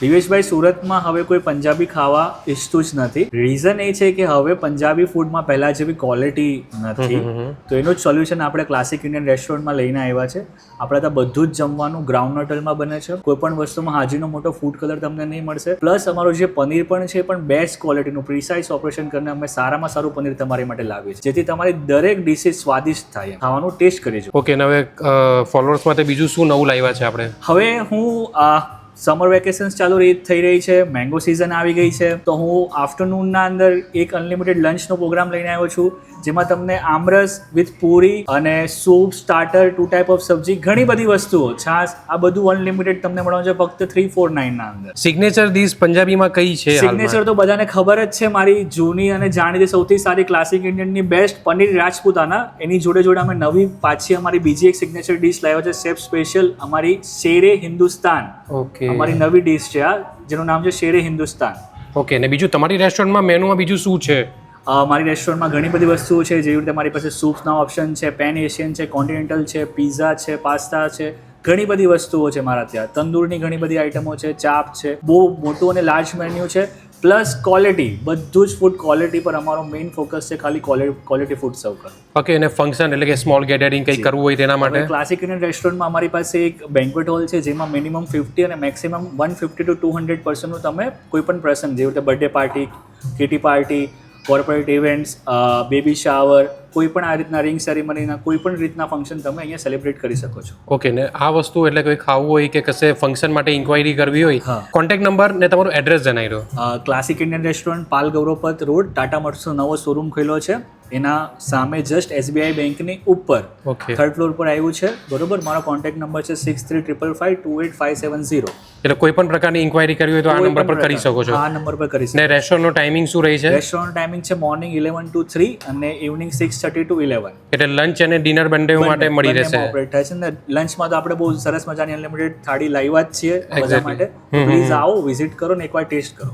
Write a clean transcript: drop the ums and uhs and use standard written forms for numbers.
દિવેશભાઈ, સુરતમાં હવે કોઈ પંજાબી ખાવા ઈચ્છતું જ નથી. રીઝન એ છે કે હવે પંજાબી ફૂડમાં પહેલા જેવી ક્વોલિટી નથી. તો એનું જ સોલ્યુશન આપણે ક્લાસિક ઇન્ડિયન રેસ્ટોરન્ટમાં લઈને આવ્યા છે. આપણે ત્યાં બધું જ જમવાનું ગ્રાઉન્ડ નટલમાં બને છે. કોઈ પણ વસ્તુમાં હાજીનો મોટો ફૂડ કલર તમને નહીં મળશે. પ્લસ અમારું જે પનીર પણ છે પણ બેસ્ટ ક્વોલિટીનું પ્રિસાઇઝ ઓપરેશન કરીને અમે સારામાં સારું પનીર તમારી માટે લાવીએ છીએ, જેથી તમારી દરેક ડિશિસ સ્વાદિષ્ટ થાય, ખાવાનું ટેસ્ટ કરી જો. ઓકે, હવે ફોલોઅર્સ માટે બીજું શું નવું લાવ્યા છે આપણે? હવે હું સમર વેકેશન્સ ચાલુ થઈ રહી છે, મેંગો સિઝન આવી ગઈ છે, તો હું આફ્ટરનૂનના અંદર એક અનલિમિટેડ લંચનો પ્રોગ્રામ લઈને આવ્યો છું, જેમાં તમને આમરસ વિથ પૂરી અને સૂપ, સ્ટાર્ટર, 2 ટાઈપ ઓફ સબ્જી, ઘણી બધી વસ્તુઓ, છાશ, આ બધું અનલિમિટેડ તમને મળવાનું છે ફક્ત 349 ના અંદર. સિગ્નેચર ડીશ પંજાબીમાં કઈ છે? સિગ્નેચર તો બધાને ખબર જ છે, મારી જૂની અને જાણીતી સૌથી સારી ક્લાસિક ઇન્ડિયનની બેસ્ટ પનીર રાજપૂતાના. એની જોડે જોડે અમે નવી પાછી અમારી બીજી એક સિગ્નેચર ડીશ લાવ્યા છે, શેફ સ્પેશિયલ, અમારી શેરે હિન્દુસ્તાન. ઓકે, અમારી નવી ડીશ છે આ, જેનું નામ છે શેરે હિન્દુસ્તાન. ઓકે, ને બીજું તમારી રેસ્ટોરન્ટમાં મેનુમાં બીજું શું છે? મારી રેસ્ટોરન્ટમાં ઘણી બધી વસ્તુઓ છે, જેવી રીતે મારી પાસે સૂપ્સના ઓપ્શન છે, પેન એશિયન છે, કોન્ટિનેન્ટલ છે, પિઝા છે, પાસ્તા છે, ઘણી બધી વસ્તુઓ છે મારા ત્યાં. તંદૂરની ઘણી બધી આઇટમો છે, ચાપ છે, બહુ મોટું અને લાર્જ મેન્યુ છે. પ્લસ ક્વોલિટી, બધું જ ફૂડ ક્વોલિટી પર અમારો મેઇન ફોકસ છે, ખાલી ક્વોલિટી ફૂડ સર્વ કરો. ઓકે, અને ફંક્શન એટલે કે સ્મોલ ગેધરિંગ કંઈ કરવું હોય તેના માટે? ક્લાસિક ઇન્ડિયન રેસ્ટોરન્ટમાં અમારી પાસે એક બેન્ક્વેટ હોલ છે, જેમાં મિનિમમ 50 અને મેક્સિમમ 150 to 200 પર્સનનું તમે કોઈ પણ પ્રસંગ, જેવી રીતે birthday party, kitty party, corporate events, baby shower, કોઈ પણ આ રીતના રિંગ સેરેમનીના કોઈ પણ રીતના ફંક્શન તમે અહીંયા સેલિબ્રેટ કરી શકો છો. ઓકે, ને આ વસ્તુ એટલે કોઈ ખાવું હોય કે કશે ફંક્શન માટે ઇન્ક્વાયરી કરવી હોય, કોન્ટેક્ટ નંબર ને તમારું એડ્રેસ જણાવી દો. ક્લાસિક ઇન્ડિયન રેસ્ટોરન્ટ, પાલ ગૌરવપથ રોડ, ટાટા મોટર્સનો નવો શોરૂમ ખુલ્યો છે, એના સામે જસ્ટ SBI બેંકની ઉપર થર્ડ ફ્લોર પર આવ્યું છે, બરોબર. મારો કોન્ટેક્ટ નંબર છે 6355528570. એટલે કોઈ પણ પ્રકારની ઇન્ક્વાયરી કરવી હોય તો આ નંબર પર કરી શકો છો. આ નંબર પર કરી શકો. ને રેસ્ટોરન્ટનો ટાઈમિંગ શું રહી છે? રેસ્ટોરન્ટ ટાઈમિંગ છે મોર્નિંગ 11 to 3 અને ઇવનિંગ 6:30 to 11. એટલે લંચ અને ડિનર બંને માટે મળી રહેશે. ઓપરેટ થાય છે ને. લંચમાં તો આપણે બહુ સરસ મજાની અનલિમિટેડ થાળી લાવ્યા જ છીએ બધા માટે. પ્લીઝ આવો, વિઝિટ કરો ને એકવાર ટેસ્ટ કરો.